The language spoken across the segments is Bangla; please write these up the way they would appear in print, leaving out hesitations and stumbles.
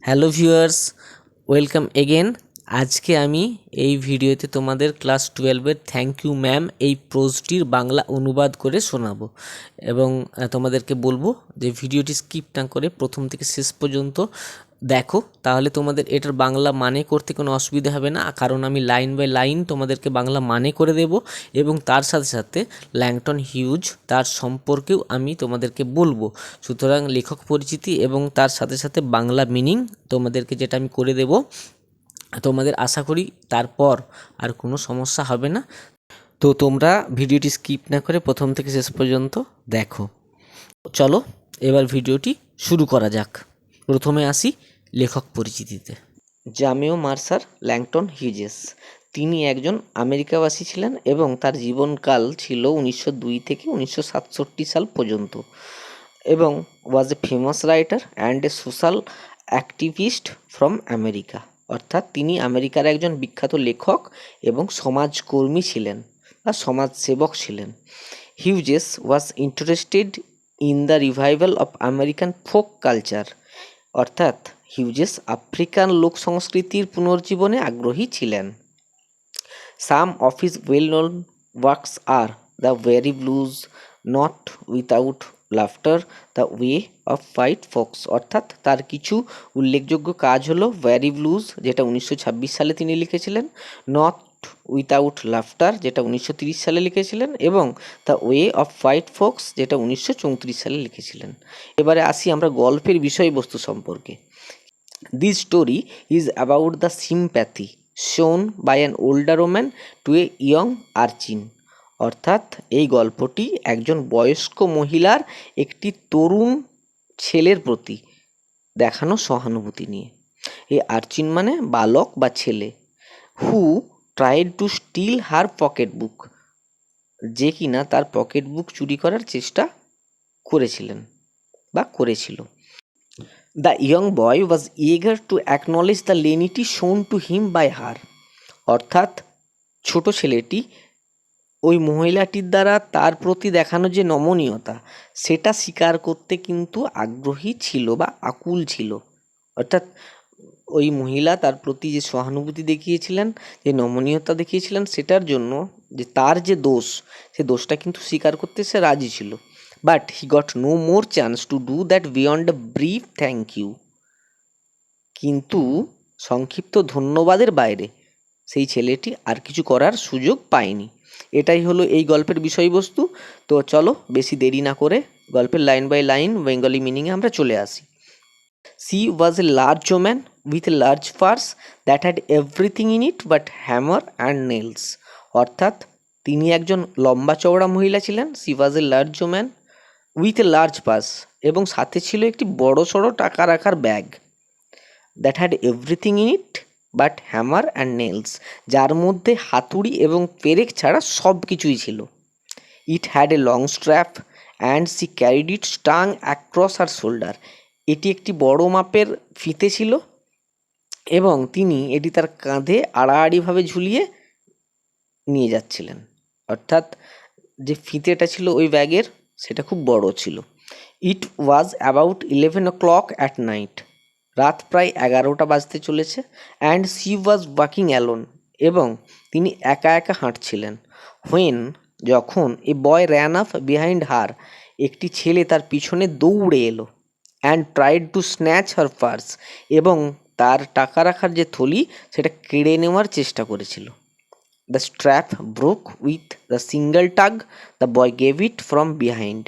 Hello viewers, welcome again. আজকে আমি এই ভিডিওতে তোমাদের ক্লাস 12-এর থ্যাংক ইউ ম্যাম এই প্রোজটির বাংলা অনুবাদ করে শোনাবো এবং তোমাদেরকে বলবো যে ভিডিওটি স্কিপ না করে প্রথম থেকে শেষ পর্যন্ত দেখো, তাহলে তোমাদের এটার বাংলা মানে করতে কোনো অসুবিধা হবে না, কারণ আমি লাইন বাই লাইন তোমাদেরকে বাংলা মানে করে দেব এবং তার সাথে সাথে ল্যাংটন হিউজ তার সম্পর্কেও আমি তোমাদেরকে বলবো। সুতরাং লেখক পরিচিতি এবং তার সাথে সাথে বাংলা মিনিং তোমাদেরকে যেটা আমি করে দেব, তোমাদের আশা করি তারপর আর কোনো সমস্যা হবে না। তো তোমরা ভিডিওটি স্কিপ না করে প্রথম থেকে শেষ পর্যন্ত দেখো। চলো এবার ভিডিওটি শুরু করা যাক। প্রথমে আসি লেখক পরিচিতিতে। জামেও মার্সার ল্যাংটন হিউজেস, তিনি একজন আমেরিকাবাসী ছিলেন এবং তার জীবনকাল ছিল 1902 থেকে 1967 সাল পর্যন্ত এবং was a famous writer and a social activist from America. অর্থাৎ তিনি আমেরিকার একজন বিখ্যাত লেখক এবং সমাজকর্মী ছিলেন বা সমাজসেবক ছিলেন। Hughes was interested in the revival of American folk culture. অর্থাৎ হিউজেস আফ্রিকান লোক সংস্কৃতির পুনর্জীবনে আগ্রহী ছিলেন। Some of his well known works are the very blues, not without laughter, the way of white folks. অর্থাৎ তার কিছু উল্লেখযোগ্য কাজ হলো ভেরি ব্লুজ, যেটা 1926 সালে তিনি লিখেছিলেন, নট উইথাউট লাফটার, যেটা 1930 সালে লিখেছিলেন, এবং the way of white folks, যেটা 1934 সালে লিখেছিলেন। এবারে আসি আমরা গল্পের বিষয়বস্তু সম্পর্কে। This story is about the sympathy shown by an older woman to a young urchin. অর্থাৎ এই গল্পটি একজন বয়স্ক মহিলার একটি তরুণ ছেলের প্রতি দেখানো সহানুভূতি নিয়ে। এই আর্চিন মানে বালক বা ছেলে। Who tried to steal her pocket book, যে কিনা তার পকেট বুক চুরি করার চেষ্টা করেছিলেন বা করেছিল। The young boy was eager to acknowledge the lenity shown to him by her. অর্থাৎ ছোট ছেলেটি ওই মহিলাটির দ্বারা তার প্রতি দেখানো যে নমনীয়তা, সেটা স্বীকার করতে কিন্তু আগ্রহী ছিল বা আকুল ছিল। অর্থাৎ ওই মহিলা তার প্রতি যে সহানুভূতি দেখিয়েছিলেন, যে নমনীয়তা দেখিয়েছিলেন, সেটার জন্য যে তার যে দোষ, সে দোষটা কিন্তু স্বীকার করতে সে রাজি ছিল। But he got no more chance to do that beyond a brief thank you. কিন্তু সংক্ষিপ্ত ধন্যবাদের বাইরে সেই ছেলেটি আর কিছু করার সুযোগ পায়নি। এটাই হলো এই গল্পের বিষয়বস্তু। তো চলো বেশি দেরি না করে গল্পের লাইন বাই লাইন বেঙ্গলি মিনিংয়ে আমরা চলে আসি। She was a large woman with a large purse that had everything in it but hammer and nails. অর্থাৎ তিনি একজন লম্বা চওড়া মহিলা ছিলেন। She was a large woman with a large purse, এবং সাথে ছিল একটি বড় সড়ো টাকা রাখার ব্যাগ। That had everything in it but hammer and nails, যার মধ্যে হাতুড়ি এবং পেরেক ছাড়া সব কিছুই ছিল। It had a long strap and she carried it slung across her shoulder. এটি একটি বড় মাপের ফিতে ছিল এবং তিনি এটি তার কাঁধে আড়াআড়িভাবে ঝুলিয়ে নিয়ে যাচ্ছিলেন। অর্থাৎ যে ফিতেটা ছিল ওই ব্যাগের, সেটা খুব বড় ছিল। It was about 11 o'clock at night, রাত প্রায় 11টা বাজতে চলেছে। And she was walking alone, এবং তিনি একা একা হাঁটছিলেন। হোয়েন, যখন a boy ran up behind her, একটি ছেলে তার পিছনে দৌড়ে এলো। And tried to snatch her purse, এবং তার টাকা রাখার যে থলি সেটা কেড়ে নেওয়ার চেষ্টা করেছিল। The strap broke with the single tug, the boy gave it from behind.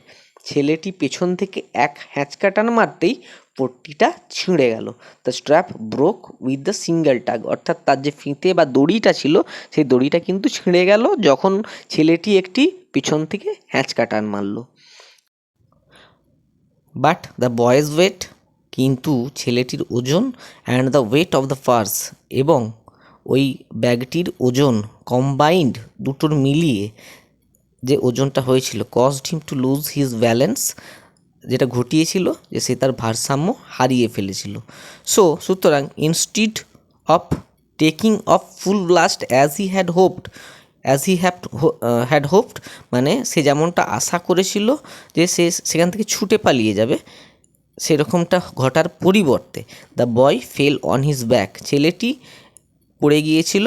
ছেলেটি পেছন থেকে এক হ্যাঁচকা টান মারতেই পট্টিটা ছিঁড়ে গেল। The strap broke with the single tug, অর্থাৎ তার যে ফিতে বা দড়িটা ছিল, সেই দড়িটা কিন্তু ছিঁড়ে গেল যখন ছেলেটি একটি পিছন থেকে হ্যাঁচকা টান মারল। বাট দ্য বয়েজ ওয়েট, কিন্তু ছেলেটির ওজন, and the weight of the purse, এবং ওই ব্যাগটির ওজন, কম্বাইন্ড দুটোর মিলিয়ে যে ওজনটা হয়েছিল, caused him to lose his balance, যেটা ঘটিয়েছিল যে সে তার ভারসাম্য হারিয়ে ফেলেছিল। সুতরাং instead of taking off full blast as he had hopped, মানে সে যেমনটা আশা করেছিল যে সে সেখান থেকে ছুটে পালিয়ে যাবে, সেরকমটা ঘটার পরিবর্তে the boy fail on his back, ছেলেটি পড়ে গিয়েছিল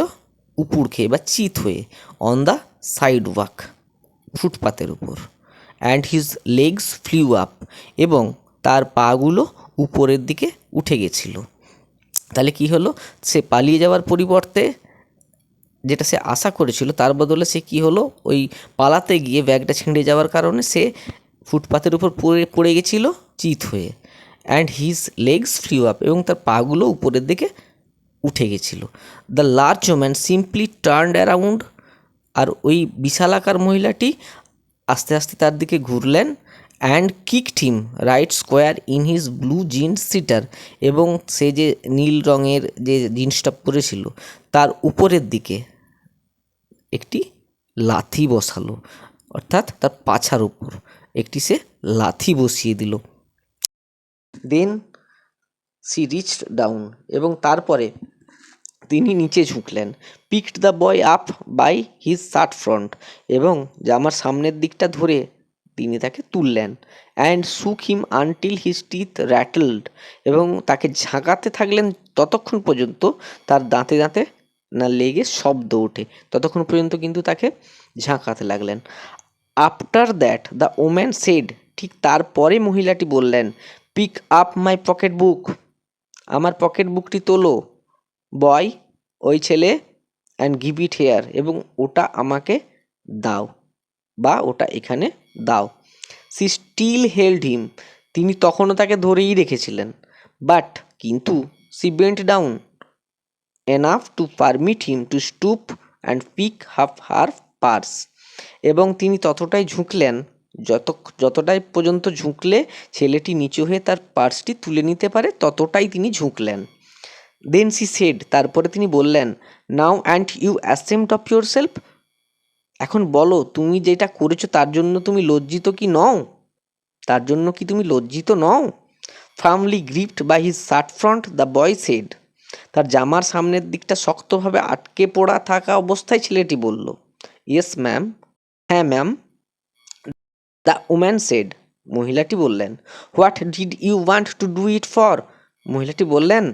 উপর খেয়ে বা চিত হয়ে, অন দ্য সাইড ওয়াক, ফুটপাতের উপর, and his legs flew up, এবং তার পাগুলো উপরের দিকে উঠে গেছিল। তাহলে কি হলো, সে পালিয়ে যাওয়ার পরিবর্তে যেটা সে আশা করেছিল তার বদলে সে কি হলো, ওই পালাতে গিয়ে ব্যাগটা ছিঁড়ে যাওয়ার কারণে সে ফুটপাতের উপর পড়ে গেছিল চিত হয়ে, and his legs flew up, এবং তার পাগুলো উপরের দিকে উঠে গেছিল। The large woman simply turned around, আর ওই বিশালাকার মহিলাটি আস্তে আস্তে তার দিকে ঘুরলেন, and kicked him right square in his blue jeans sitter, এবং সে যে নীল রঙের যে জিন্সটা পরেছিল তার উপরের দিকে একটি লাথি বসালো, অর্থাৎ তার পাছার উপর একটি সে লাথি বসিয়ে দিল। দেন সি রিচড ডাউন, এবং তারপরে তিনি নিচে ঝুঁকলেন, picked the boy up by his shirt front, এবং জামার সামনের দিকটা ধরে তিনি তাকে তুললেন, অ্যান্ড শুক হিম আনটিল হিজ টিথ র্যাটলড, এবং তাকে ঝাঁকাতে থাকলেন ততক্ষণ পর্যন্ত তার দাঁতে দাঁতে না লেগে শব্দ ওঠে, ততক্ষণ পর্যন্ত কিন্তু তাকে ঝাঁকাতে লাগলেন। After that the woman said, ঠিক তারপরে মহিলাটি বললেন, pick up my pocket book, আমার পকেট বুকটি তোলো, বয়, ওই ছেলে, অ্যান্ড গিভ ইট হেয়ার, এবং ওটা আমাকে দাও বা ওটা এখানে দাও। সি স্টিল হেল্ড হিম, তিনি তখনও তাকে ধরেই রেখেছিলেন, বাট কিন্তু she bent down enough to permit him to stoop and pick half her purse, এবং তিনি ততটাই ঝুঁকলেন যতটাই পর্যন্ত ঝুঁকলে ছেলেটি নিচু হয়ে তার পার্সটি তুলে নিতে পারে ততটাই তিনি ঝুঁকলেন। দেন সি সেড, তারপরে তিনি বললেন, now and you ashamed of yourself, এখন বলো তুমি যেটা করেছো তার জন্য তুমি লজ্জিত কি নও, তার জন্য কি তুমি লজ্জিত নও? Firmly gripped by his shirt front the boy said, তার জামার সামনের দিকটা শক্তভাবে আটকে পড়া থাকা অবস্থায় ছেলেটি বলল, ইয়েস ম্যাম, হ্যাঁ ম্যাম। দ্য ওম্যান সেড, মহিলাটি বললেন, what did you want to do it for, মহিলাটি বললেন,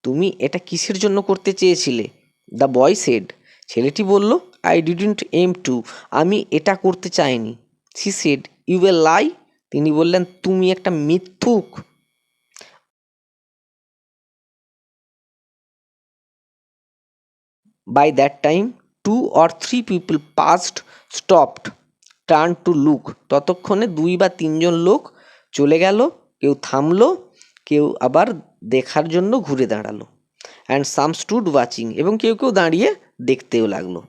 তুমি এটা কিসের জন্য করতে চেয়েছিলে? দ্য বয় সেড, ছেলেটি বলল, আই ডিডন্ট এম টু, আমি এটা করতে চাইনি। She said, you a lie, তিনি বললেন, তুমি একটা মিথ্যুক। By that time 2 or 3 people past, stopped, turn to look, ততক্ষণে 2 বা 3 জন লোক চলে গেল, কেউ থামলো, কেউ আবার দেখার জন্য ঘুরে দাঁড়ালো, অ্যান্ড সাম স্টুড ওয়াচিং, এবং কেউ কেউ দাঁড়িয়ে দেখতেও লাগলো।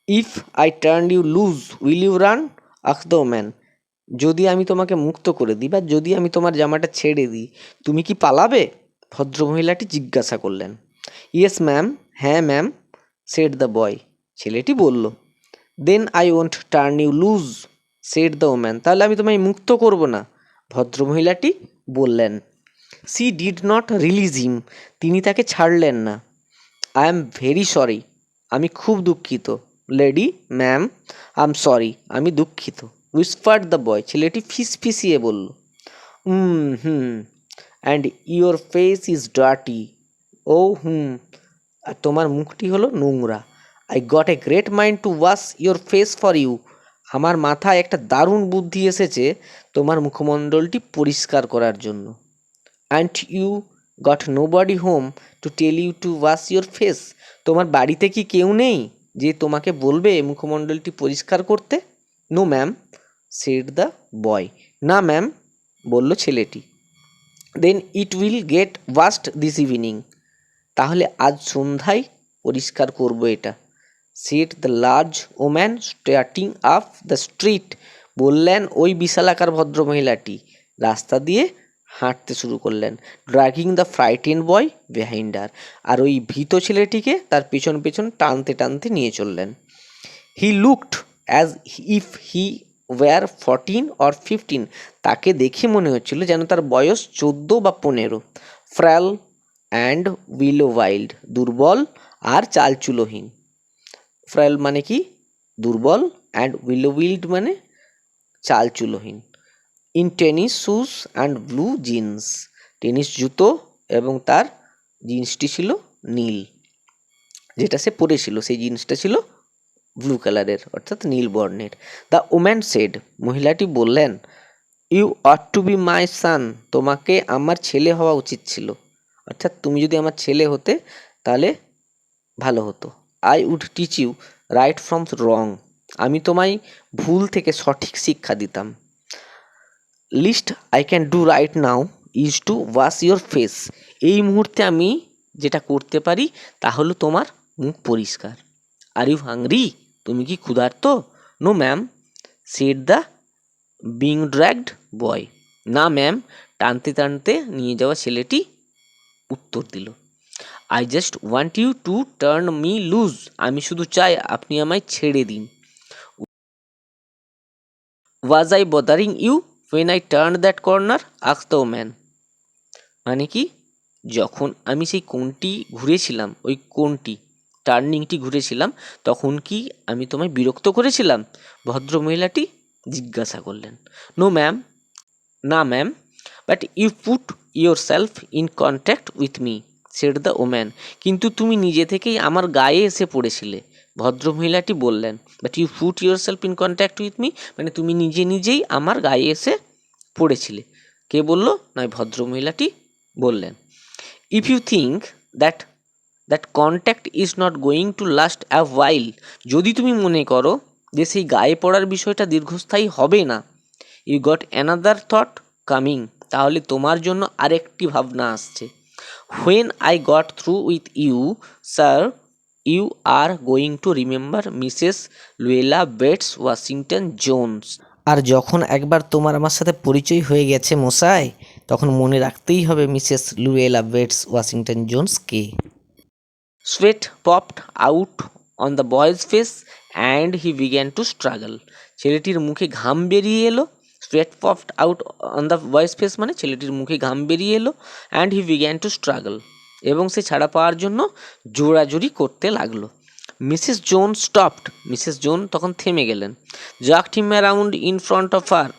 If I turn you loose will you run, ask the woman, যদি আমি তোমাকে মুক্ত করে দিই বা যদি আমি তোমার জামাটা ছেড়ে দিই তুমি কি পালাবে, ভদ্রমহিলাটি জিজ্ঞাসা করলেন। ইয়েস ম্যাম, হ্যাঁ ম্যাম, সেড দ্য বয়, ছেলেটি বলল। Then I won't turn you loose, said the woman, তাহলে আমি তোমায় মুক্ত করব না, ভদ্রমহিলাটি বললেন। She did not release him, তিনি তাকে ছাড়লেন না। আই এম ভেরি সরি, আমি খুব দুঃখিত। Lady, ma'am, I am sorry, আমি দুঃখিত। উইসপার্ড দ্য বয়, ছেলেটি ফিসফিসিয়ে বলল। Hmm, and your face is dirty, oh hmm, আর তোমার মুখটি হলো নোংরা। I got a great mind to wash your face for you, আমার মাথায় একটা দারুণ বুদ্ধি এসেছে তোমার মুখমণ্ডলটি পরিষ্কার করার জন্য। And you got nobody home to tell you to wash your face, তোমার বাড়িতে কি কেউ নেই যে তোমাকে বলবে মুখমণ্ডলটি পরিষ্কার করতে? No ma'am, said the boy, না ম্যাম, বলল ছেলেটি। Then it will get washed this evening, তাহলে আজ সন্ধ্যায় পরিষ্কার করবো এটা। Said the large woman starting up the street, বললেন ওই বিশালাকার ভদ্রমহিলাটি রাস্তা দিয়ে হাঁটতে শুরু করলেন। Dragging the frightened boy behind her, আর ওই ভীত ছেলেটিকে তার পেছন পেছন টানতে টানতে নিয়ে চললেন। He looked as if he were 14 or 15, তাকে দেখে মনে হচ্ছিল যেন তার বয়স 14 বা 15। ফ্র্যাল অ্যান্ড উইলো ওয়াইল্ড, দুর্বল আর চালচুলোহীন। ফ্র্যাল মানে কি? দুর্বল, অ্যান্ড উইলো উইল্ড মানে চালচুলোহীন। In tennis shoes and blue jeans. Tennis জুতো এবং তার জিন্সটি ছিল নীল, যেটা সে পরেছিল সেই জিন্সটা ছিল ব্লু কালারের অর্থাৎ নীল বর্ণের। দ্য ওম্যান সেড, মহিলাটি বললেন, you ought to be my son, তোমাকে আমার ছেলে হওয়া উচিত ছিল, অর্থাৎ তুমি যদি আমার ছেলে হতে তাহলে ভালো হতো। I would teach you right from wrong, আমি তোমায় ভুল থেকে সঠিক শিক্ষা দিতাম। Least I can do right now is to wash your face, এই মুহূর্তে আমি যেটা করতে পারি তা হলো তোমার মুখ পরিষ্কার। আর ইউ হাংরি, তুমি কি ক্ষুধার্ত? No ma'am, said the being dragged boy, না ম্যাম, টানতে টানতে নিয়ে যাওয়া ছেলেটি উত্তর দিল। I just want you to turn me loose, আমি শুধু চাই আপনি আমায় ছেড়ে দিন। Was I bothering you when I turn that corner, ask the woman, মানে কি, যখন আমি সেই কোণটি ঘুরেছিলাম, ওই কোণটি টার্নিংটি ঘুরেছিলাম, তখন কি আমি তোমায় বিরক্ত করেছিলাম? ভদ্রমহিলাটি জিজ্ঞাসা করলেন। নো ম্যাম, না ma'am, but you put yourself in contact with me, said the woman, কিন্তু তুমি নিজে থেকেই আমার গায়ে এসে পড়েছিলে, ভদ্রমহিলাটি বললেন। But you put yourself in contact with me, মানে তুমি নিজে নিজেই আমার গায়ে এসে পড়েছিলে। কে বলল? নয়, ভদ্রমহিলাটি বললেন। If you think that that contact is not going to last a while, যদি তুমি মনে করো যে সেই গায়ে পড়ার বিষয়টা দীর্ঘস্থায়ী হবে না, you got another thought coming, তাহলে তোমার জন্য আরেকটি ভাবনা আসছে। When I got through with you sir, you are going to remember Mrs Luella Bates Washington Jones, আর যখন একবার তোমার আমার সাথে পরিচয় হয়ে গেছে মশাই, তখন মনে রাখতেই হবে মিসেস লুয়েলা বেটস ওয়াশিংটন জোন্সকে। Sweat popped out on the boy's face and he began to struggle, ছেলেটির মুখে ঘাম বেরিয়ে এলো। Sweat popped out on the boy's face মানে ছেলেটির মুখে ঘাম বেরিয়ে এলো। And he began to struggle, এবং সে ছাড়া পাওয়ার জন্য জোরাজুরি করতে লাগলো। Mrs Jones stopped, Mrs Jones তখন থেমে গেলেন। Jerked him around in front of her,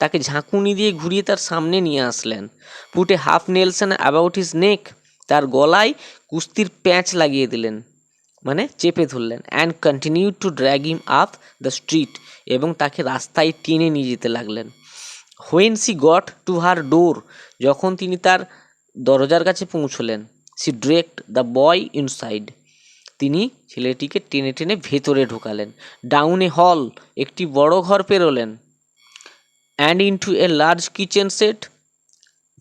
তাকে ঝাঁকুনি দিয়ে ঘুরিয়ে তার সামনে নিয়ে আসলেন। Put a half nelson about his neck, তার গলায় কুস্তির প্যাঁচ লাগিয়ে দিলেন, মানে চেপে ধরলেন। And continue to drag him up the street, এবং তাকে রাস্তায় টেনে নিয়ে যেতে লাগলেন। When she got to her door, যখন তিনি তার দরজার কাছে পৌঁছলেন, she dragged the boy inside, তিনি ছেলেটিকে টেনে টেনে ভেতরে ঢোকালেন। ডাউন এ হল, একটি বড় ঘর পেরোলেন। And into a large kitchen set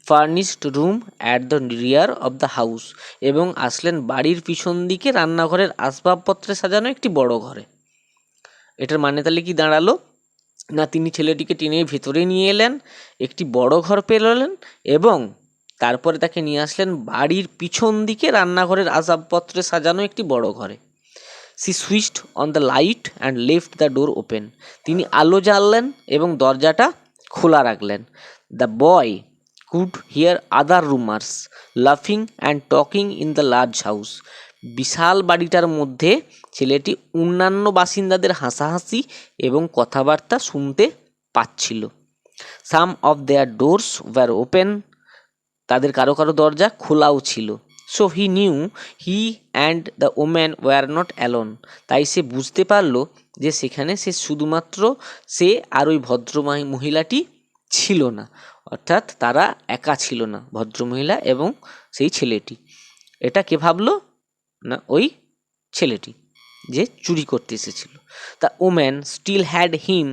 furnished room at the rear of the house, এবং আসলেন বাড়ির পিছন দিকে রান্নাঘরের আসবাবপত্রে সাজানো একটি বড় ঘরে। এটার মানে তাহলে কি দাঁড়ালো না, তিনি ছেলেটিকে টেনে ভেতরে নিয়ে এলেন, একটি বড় ঘর পেরোলেন, এবং তারপরে তাকে নিয়ে আসলেন বাড়ির পিছন দিকে রান্নাঘরের আসবাবপত্রে সাজানো একটি বড় ঘরে। She switched on the light and left the door open, তিনি আলো জ্বাললেন এবং দরজাটা খোলা রাখলেন। The boy could hear other roomers লাফিং and talking in the large house, বিশাল বাড়িটার মধ্যে ছেলেটি অন্যান্য বাসিন্দাদের হাসাহাসি এবং কথাবার্তা শুনতে পাচ্ছিল। Some of their doors were open, তাদের কারো কারো দরজা খোলাও ছিল। So he knew he and the woman were not alone, তাই সে বুঝতে পারল যে সেখানে সে শুধুমাত্র সে আর ওই ভদ্র মহিলাটি ছিল না, অর্থাৎ তারা একা ছিল না, ভদ্রমহিলা এবং সেই ছেলেটি। এটা কে ভাবলো না, ওই ছেলেটি যে চুরি করতে এসেছিল। The woman still had him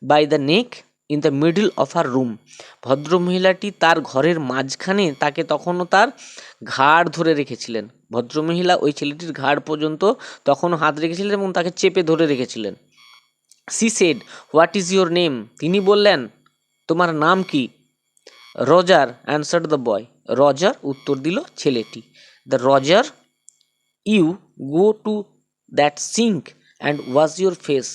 by the neck in the middle of her room, ভদ্রমহিলাটি তার ঘরের মাঝখানে তাকে তখনও তার ঘাড় ধরে রেখেছিলেন। ভদ্রমহিলা ওই ছেলেটির ঘাড় পর্যন্ত তখনও হাত রেখেছিলেন এবং তাকে চেপে ধরে রেখেছিলেন। She said, what is your name, তিনি বললেন, তোমার নাম কি? Roger answered the boy, Roger, উত্তর দিল ছেলেটি। The Roger, you go to that sink and wash your face,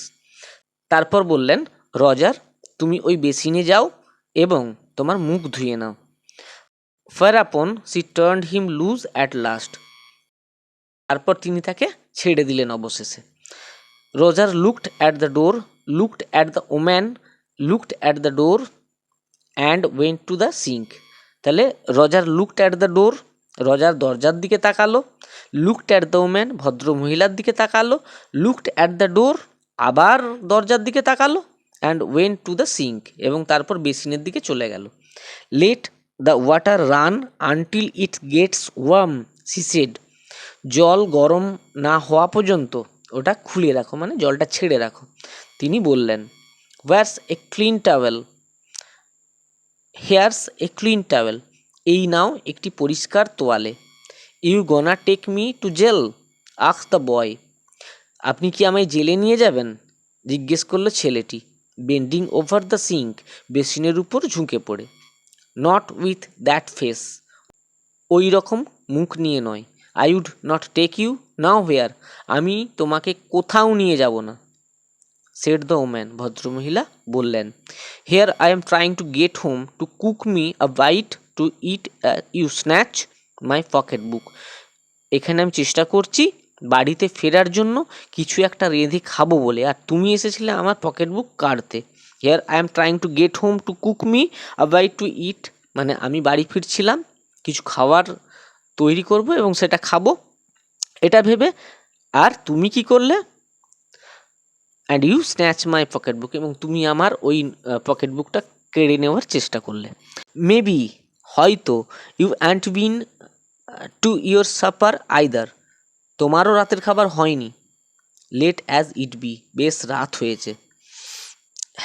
তারপর বললেন, রজার, তুমি ওই বেসিনে যাও এবং তোমার মুখ ধুয়ে নাও। ফারাপন she turned him loose at last, তারপর তিনি তাকে ছেড়ে দিলেন অবশেষে। Roger looked at the door, looked at the woman, looked at the door and went to the sink. তাহলে Roger looked at the door, Roger দরজার দিকে তাকালো। লুকড অ্যাট দ্য ওম্যান, ভদ্র মহিলার দিকে তাকালো। লুকড অ্যাট দ্য ডোর, আবার দরজার দিকে তাকালো। And went to the sink, এবং তারপর বেসিনের দিকে চলে গেল। Let the water run until it gets warm, she said. জল গরম না হওয়া পর্যন্ত ওটা খুলে রাখো, মানে জলটা ছেড়ে রাখো, তিনি বললেন। Where's a clean towel, here's a clean towel, এই নাও একটি পরিষ্কার তোয়ালে। You gonna take me to jail, ask the boy. আপনি কি আমায় জেলে নিয়ে যাবেন, জিজ্ঞেস করলো ছেলেটি, বেন্ডিং ওভার দ্য সিঙ্ক, বেসিনের উপর ঝুঁকে পড়ে। নট উইথ দ্যাট ফেস, ওই রকম মুখ নিয়ে নয়। I would not take you nowhere, আমি তোমাকে কোথাও নিয়ে যাব না। সেড দ্য ওম্যান, ভদ্রমহিলা বললেন। Here I am trying to get home to cook me a bite to eat, you snatch my pocket book. এখানে আমি চেষ্টা করছি বাড়িতে ফেরার জন্য কিছু একটা রেঁধে খাবো বলে, আর তুমি এসেছিলে আমার পকেট বুক কাটতে। Here I am trying to get home to cook me a bite to eat, মানে আমি বাড়ি ফিরছিলাম কিছু খাবার তৈরি করব এবং সেটা খাবো, এটা ভেবে। আর তুমি কি করলে? And you snatch my pocket book, এবং তুমি আমার ওই পকেট বুকটা কেড়ে নেওয়ার চেষ্টা করলে। মেবি, হয়তো, you ain't been to your supper either, তোমারও রাতের খাবার হয়নি। লেট অ্যাজ ইট বি, বেশ রাত হয়েছে।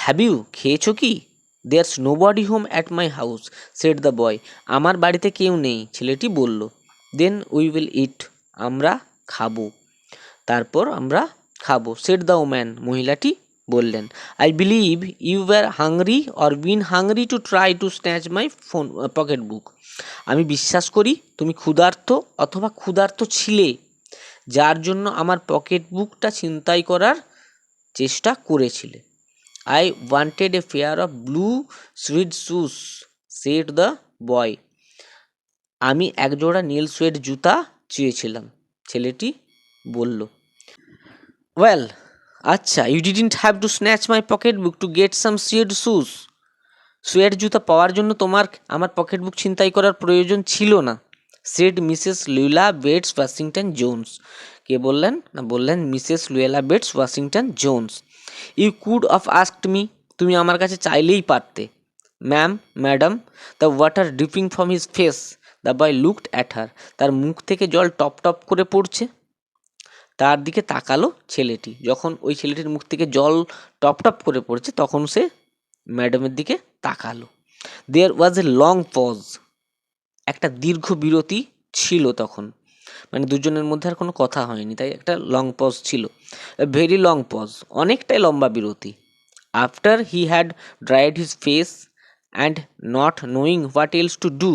হ্যাভ ইউ, খেয়েছো কি? There's nobody home at my house, said the boy. আমার বাড়িতে কেউ নেই, ছেলেটি বলল। দেন উই উইল ইট, আমরা খাবো, তারপর আমরা খাবো, সেড দ্য ওম্যান, মহিলাটি বললেন। I believe you were hungry or been hungry to try to snatch my pocket book. আমি বিশ্বাস করি তুমি ক্ষুধার্ত অথবা ক্ষুধার্ত ছিলে, যার জন্য আমার পকেট বুকটা ছিনতাই করার চেষ্টা করেছিলে। I wanted a pair of blue সুইড shoes, shed the বয়। আমি একজোড়া নীল সুয়েড জুতা চেয়েছিলাম, ছেলেটি বলল। ওয়েল, আচ্ছা, you didn't have to snatch my pocket book to get some suede shoes. Suede জুতা পাওয়ার জন্য তোমার আমার পকেট বুক ছিনতাই করার প্রয়োজন ছিল না, said Mrs Luella Bates Washington Jones. কে বললেন? না, বললেন Mrs Luella Bates Washington Jones. You could of asked me, তুমি আমার কাছে চাইলেই পারতে। Ma'am, madam, the water dripping from his face, the boy looked at her. তার মুখ থেকে জল টপ টপ করে পড়ছে। তার দিকে তাকালো ছেলেটি। যখন ওই ছেলেটির মুখ থেকে জল টপ টপ করে পড়ছে তখন সে ম্যাডামের দিকে তাকালো। দেয়ার ওয়াজ এ লং পজ, একটা দীর্ঘ বিরতি ছিল তখন, মানে দুজনের মধ্যে আর কোনো কথা হয়নি, তাই একটা লং পজ ছিল। ভেরি লং পজ, অনেকটাই লম্বা বিরতি। After he had dried his face and not knowing what else to do,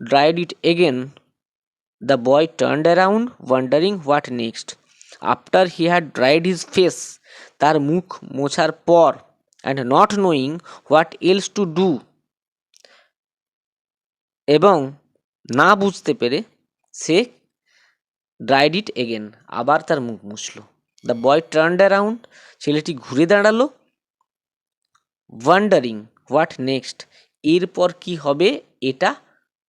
dried it again, the boy turned around wandering what next. After he had dried his face, তার মুখ মোছার পর, and not knowing what else to do, এবং না বুঝতে পেরে সে ড্রাইড ইট এগেন, আবার তার মুখ মুছল। দ্য বয় টার্নড অ্যারাউন্ড, ছেলেটি ঘুরে দাঁড়ালো। ওয়ান্ডারিং হোয়াট নেক্সট, এরপর কি হবে এটা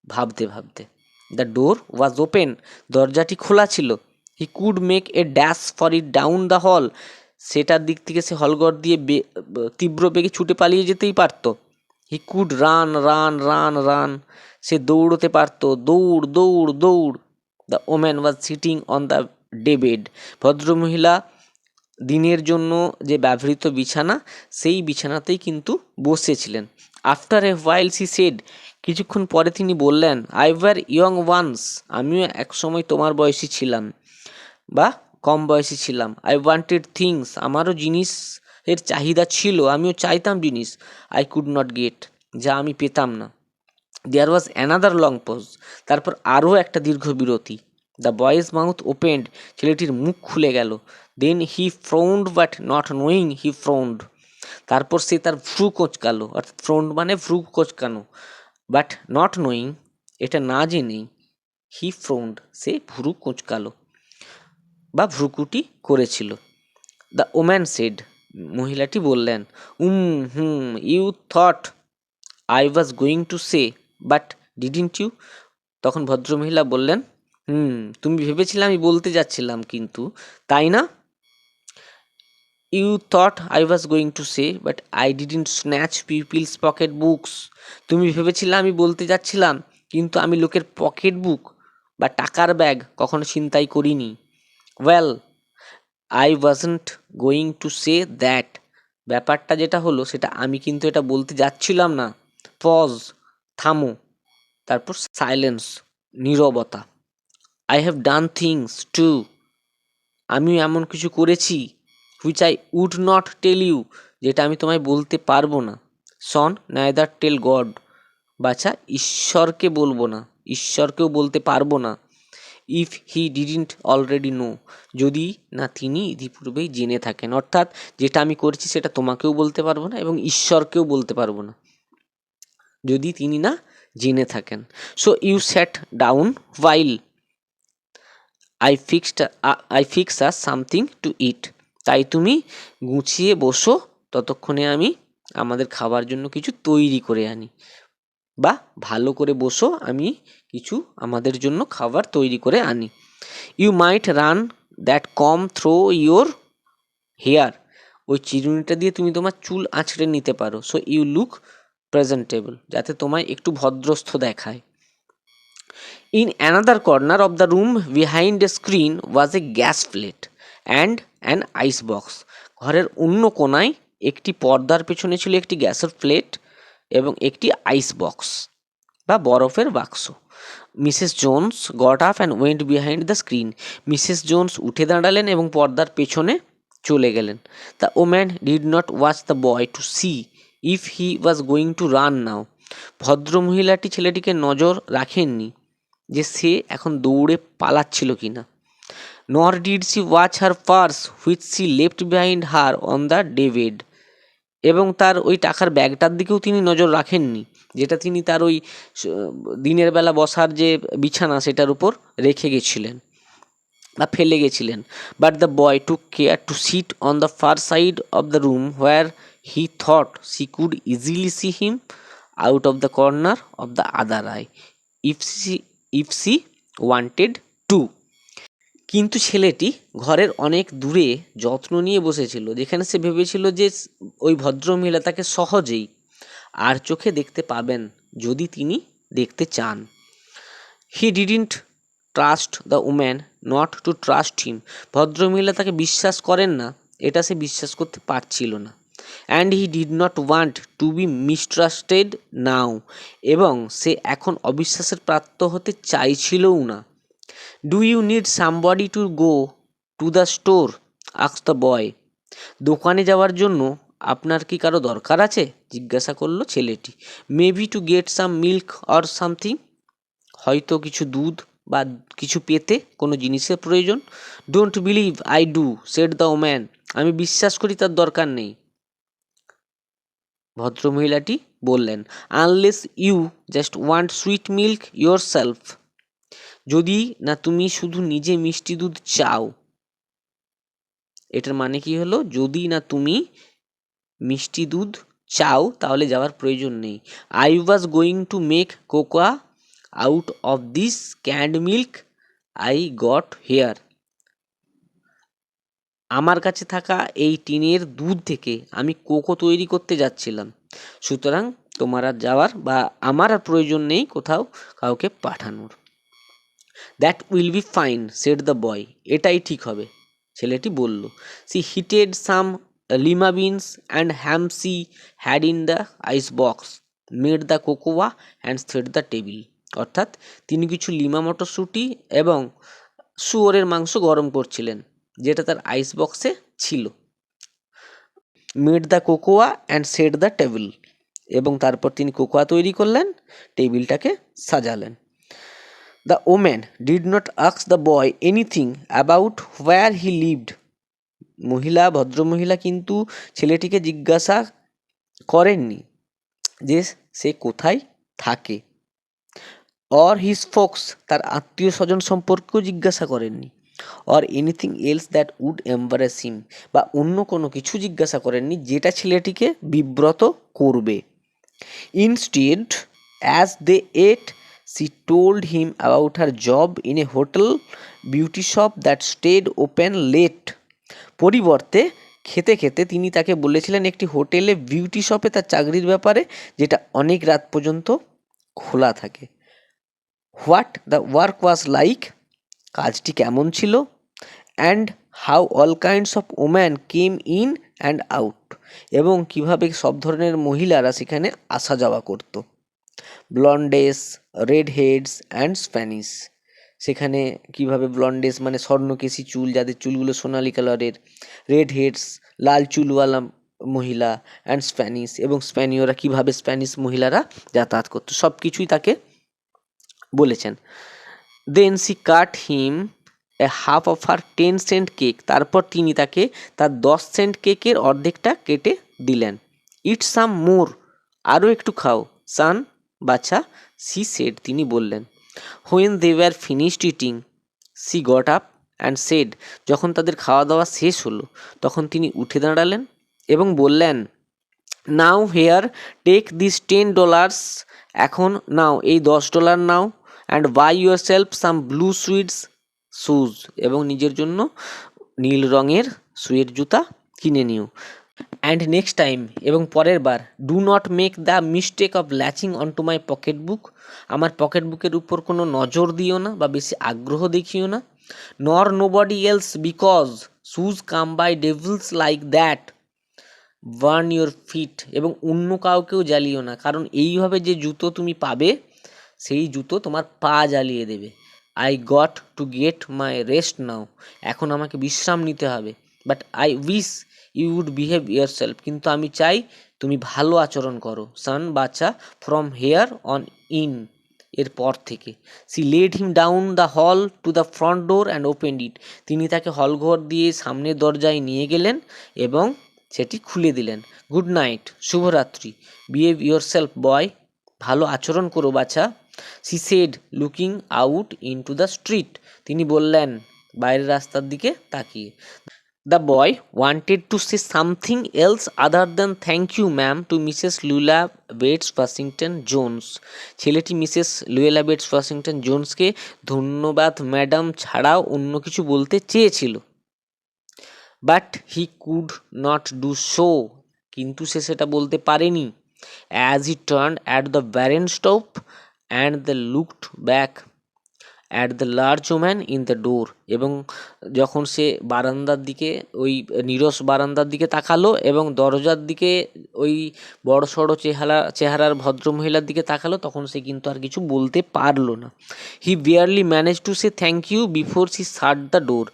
ভাবতে ভাবতে। দ্য ডোর ওয়াজ ওপেন, দরজাটি খোলা ছিল। He could make a dash for it down the হল, সেটার দিক থেকে সে হলঘর দিয়ে তীব্র বেগে ছুটে পালিয়ে যেতেই পারত। He could run run run run, সে দৌড়তে পারত, দৌড় দৌড় দৌড়। The woman was sitting on the day bed, ভদ্রমহিলা দিনের জন্য যে ব্যবহৃত বিছানা, সেই বিছানাতেই কিন্তু বসেছিলেন। After a while she said, কিছুক্ষণ পরে তিনি বললেন। আই ওয়ার ইয়ং ওয়ান্স, আমিও একসময় তোমার বয়সী ছিলাম বা কম বয়সী ছিলাম। আই ওয়ান্টেড থিংস, আমারও জিনিসের চাহিদা ছিল, আমিও চাইতাম জিনিস। আই কুড নট গেট, যা আমি পেতাম না। দেয়ার ওয়াজ অ্যানাদার লং পজ, তারপর আরও একটা দীর্ঘ বিরতি। দ্য বয়েজ মাউথ ওপেন্ড, ছেলেটির মুখ খুলে গেল। দেন হি ফ্রৌন্ড বাট নট নোয়িং হি ফ্রৌন্ড, তারপর সে তার ভ্রু কোঁচকালো, অর্থাৎ ফ্রৌন্ড মানে ভ্রু কোঁচকানো, বাট নট নোয়িং, এটা না জেনেই, হি ফ্রৌন্ড, সে ভ্রু কোঁচকালো বা ভ্রুকুটি করেছিল। দ্য ওম্যান সেড, মহিলাটি বললেন। Hmm, you thought I was going to say but didn't you. তখন ভদ্রমহিলা বললেন, তুমি ভেবেছিলে আমি বলতে যাচ্ছিলাম কিন্তু, তাই না? You thought I was going to say but I didn't snatch people's pocket books. তুমি ভেবেছিলে আমি বলতে যাচ্ছিলাম কিন্তু আমি লোকের পকেট বুক বা টাকার ব্যাগ কখনো ছিনতাই করিনি। Well, I wasn't going to say that. ব্যাপারটা যেটা হলো সেটা আমি কিন্তু এটা বলতে যাচ্ছিলাম না। পজ, থামো, তারপর সাইলেন্স, নীরবতা। I have done things too, আমিও এমন কিছু করেছি, which I would not tell you, যেটা আমি তোমায় বলতে পারবো না। সন, নাইদার টেল গড, বাছা ঈশ্বরকে বলবো না, ঈশ্বরকেও বলতে পারবো না। If he didn't already no, যদি না তিনি ইতিপূর্বেই জেনে থাকেন। অর্থাৎ যেটা আমি করছি সেটা তোমাকেও বলতে পারবো না এবং ঈশ্বরকেও বলতে পারবো না যদি তিনি না জেনে থাকেন। So you sat down while I fix us something to eat. তাই তুমি গুছিয়ে বসো, ততক্ষণে আমি আমাদের খাবার জন্য কিছু তৈরি করে আনি। বা ভালো করে বসো, আমি কিছু আমাদের জন্য খাবার তৈরি করে আনি। You might run that comb through your hair, ওই চিরুনিটা দিয়ে তুমি তোমার চুল আঁচড়ে নিতে পারো। সো ইউ লুক প্রেজেন্টেবল, যাতে তোমায় একটু ভদ্রস্থ দেখায়। In another corner of the room behind a screen was a gas plate and an ice box. ঘরের অন্য কোণায় একটি পর্দার পেছনে ছিল একটি গ্যাসের প্লেট এবং একটি আইস বক্স বা বরফের বাক্স। Mrs Jones got up and went behind the screen. Mrs Jones উঠে দাঁড়ালেন এবং পর্দার পেছনে চলে গেলেন। The woman did not watch the boy to see if he was going to run now. ভদ্রমহিলাটি ছেলেটিকে নজর রাখেননি যে সে এখন দৌড়ে পালাচ্ছিল কিনা। Nor did she watch her purse which she left behind her on the ডেভিড। এবং তার ওই টাকার ব্যাগটার দিকেও তিনি নজর রাখেননি, যেটা তিনি তার ওই দিনের বেলা বসার যে বিছানা সেটার উপর রেখে গেছিলেন বা ফেলে গেছিলেন। But the boy took care to sit on the far side of the room where he thought she could easily see him out of the corner of the other eye if she wanted to. কিন্তু ছেলেটি ঘরের অনেক দূরে যত্ন নিয়ে বসেছিল, যেখানে সে ভেবেছিল যে ওই ভদ্রমহিলা তাকে সহজেই আর চোখে দেখতে পাবেন যদি তিনি দেখতে চান। He didn't trust the woman not to trust him. ভদ্রমহিলা তাকে বিশ্বাস করেন না, এটা সে বিশ্বাস করতে পারছিল না। And he did not want to be mistrusted now, এবং সে এখন অবিশ্বাসের প্রাপ্ত হতে চাইছিলও না। Do you need somebody to go to the store, ask the boy. দোকানে যাওয়ার জন্য আপনার কি কারো দরকার আছে, জিজ্ঞাসা করলো ছেলেটি। Maybe to get some milk or something, হয়তো কিছু দুধ বা কিছু পেতে কোনো জিনিসের প্রয়োজন। Don't believe I do, said the woman. আমি বিশ্বাস করি তার দরকার নেই, ভদ্রমহিলাটি বললেন। Unless you just want sweet milk yourself, যদি না তুমি শুধু নিজে মিষ্টি দুধ চাও। এটার মানে কি হলো, যদি না তুমি মিষ্টি দুধ চাও তাহলে যাওয়ার প্রয়োজন নেই। I was going to make cocoa out of this canned milk I got here. আমার কাছে থাকা এই টিনের দুধ থেকে আমি কোকো তৈরি করতে যাচ্ছিলাম। সুতরাং তোমার আর যাওয়ার বা আমার আর প্রয়োজন নেই কোথাও কাউকে পাঠানোর। That will be fine, said the boy. এটাই ঠিক হবে, ছেলেটি বলল। She heated some lima beans and ham she had in the icebox, made the cocoa and set the table. অর্থাৎ তিনি কিছু লিমা মটরশুঁটি এবং শুয়োরের মাংস গরম করছিলেন, যেটা তার আইস বক্সে ছিল। Made the cocoa and set the table, এবং তারপর তিনি কোকোয়া তৈরি করলেন, টেবিলটাকে সাজালেন। The woman did not ask the boy anything about where he lived. ভদ্রমহিলা কিন্তু ছেলেটিকে জিজ্ঞাসা করেননি যে সে কোথায় থাকে। or his folks, তার আত্মীয় স্বজন সম্পর্কেও জিজ্ঞাসা করেননি। or anything else that would embarrass him, বা অন্য কোনো কিছু জিজ্ঞাসা করেননি যেটা ছেলেটিকে বিব্রত করবে। Instead, as they ate, she told him about her job in a hotel beauty shop that stayed open late. পরিবর্তে খেতে খেতে তিনি তাকে বলেছিলেন একটি হোটেলে বিউটি শপে তার চাকরির ব্যাপারে, যেটা অনেক রাত পর্যন্ত খোলা থাকে। What the work was like, কাজটি কেমন ছিল। And how all kinds of woman came in and out, এবং কিভাবে সব ধরনের মহিলারা সেখানে আসা যাওয়া করত। ব্লন্ডেস, রেড হেডস অ্যান্ড স্প্যানিশ, সেখানে কিভাবে ব্লন্ডেস মানে স্বর্ণকেশী চুল, যাদের চুলগুলো সোনালি কালারের, রেড হেডস লাল চুলওয়ালা মহিলা, অ্যান্ড স্প্যানিশ এবং স্প্যানীয়রা কিভাবে স্প্যানিশ মহিলারা যাতায়াত করতো, সব কিছুই তাকে বলেছেন। Then she cut him a half of her 10 cent cake, তারপর তিনি তাকে তার 10 সেন্ট কেকের অর্ধেকটা কেটে দিলেন। ইট সাম মোর, আরও একটু খাও। সান, বাচ্চা, সি সেড, তিনি বললেন। When they were finished eating, she got up and said, যখন তাদের খাওয়া দাওয়া শেষ হলো তখন তিনি উঠে দাঁড়ালেন এবং বললেন, নাও হেয়ার টেক দিস $10, এখন নাও এই $10 now, and buy yourself some blue suede shoes, এবং নিজের জন্য নীল রঙের সুয়ের জুতা কিনে নিও। অ্যান্ড নেক্সট টাইম, এবং পরের বার, do not make the mistake of latching on to my pocket book, আমার পকেট বুকের উপর কোনো নজর দিও না বা বেশি আগ্রহ দেখিও না। Nor nobody else, because shoes come by devils like that burn your feet, এবং অন্য কাউকেও জ্বালিও না, কারণ এইভাবে যে জুতো তুমি পাবে সেই জুতো তোমার পা জ্বালিয়ে দেবে। I got to get my rest now, এখন আমাকে বিশ্রাম নিতে হবে। But I wish you would behave yourself, কিন্তু আমি চাই তুমি ভালো আচরণ করো। সান, বাচ্চা, ফ্রম হেয়ার অন ইন, এরপর থেকে। She led him down the hall to the front door and opened it, তিনি তাকে হলঘর দিয়ে সামনের দরজায় নিয়ে গেলেন এবং সেটি খুলে দিলেন। গুড নাইট, শুভরাত্রি। বিহেভ ইয়োর সেলফ বয়, ভালো আচরণ করো বাচ্চা। She said looking out into the street, তিনি বললেন বাইরের রাস্তার দিকে তাকিয়ে। The boy wanted to say something else other than thank you ma'am to Mrs Luella Bates Washington Jones, ছেলেটি মিসেস লুইলা বেটস ওয়াশিংটন জোন্সকে ধন্যবাদ ম্যাডাম ছাড়াও অন্য কিছু বলতে চেয়েছিল। But he could not do so, কিন্তু সে সেটা বলতে পারেনি। As he turn at the barren stop and the looked back at the large woman in the door, এবং যখন সে বারান্দার দিকে, ওই নিরস বারান্দার দিকে তাকালো এবং দরজার দিকে ওই বড় সড়ো চেহারার ভদ্রমহিলার দিকে তাকালো, তখন সে কিন্তু আর কিছু বলতে পারলো না। He barely manage to say thank you before she shut the door,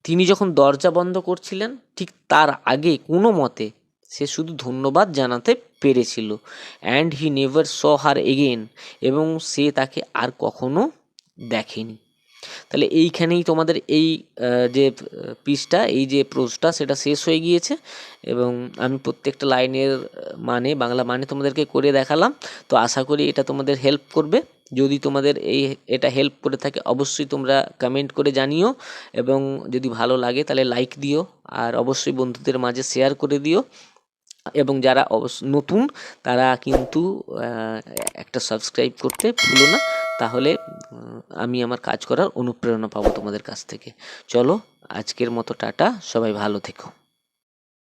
তিনি যখন দরজা বন্ধ করছিলেন ঠিক তার আগে কোনো মতে সে শুধু ধন্যবাদ জানাতে পেরেছিল। And he never saw her again, এবং সে তাকে আর কখনো দেখেনি। তাহলে এইখানেই তোমাদের এই যে পিসটা, এই যে প্রোজটা, সেটা শেষ হয়ে গিয়েছে, এবং আমি প্রত্যেকটা লাইনের মানে বাংলা মানে তোমাদেরকে করে দেখালাম। তো আশা করি এটা তোমাদের হেল্প করবে। যদি তোমাদের এটা হেল্প করে থাকে অবশ্যই তোমরা কমেন্ট করে জানিও, এবং যদি ভালো লাগে তাহলে লাইক দিও, আর অবশ্যই বন্ধুদের মাঝে শেয়ার করে দিও, এবং যারা নতুন তারা কিন্তু একটা সাবস্ক্রাইব করতে ভুলো না, তাহলে আমি আমার কাজ করার অনুপ্রেরণা পাবো তোমাদের কাছ থেকে। চলো আজকের মতো টাটা, সবাই ভালো থেকো।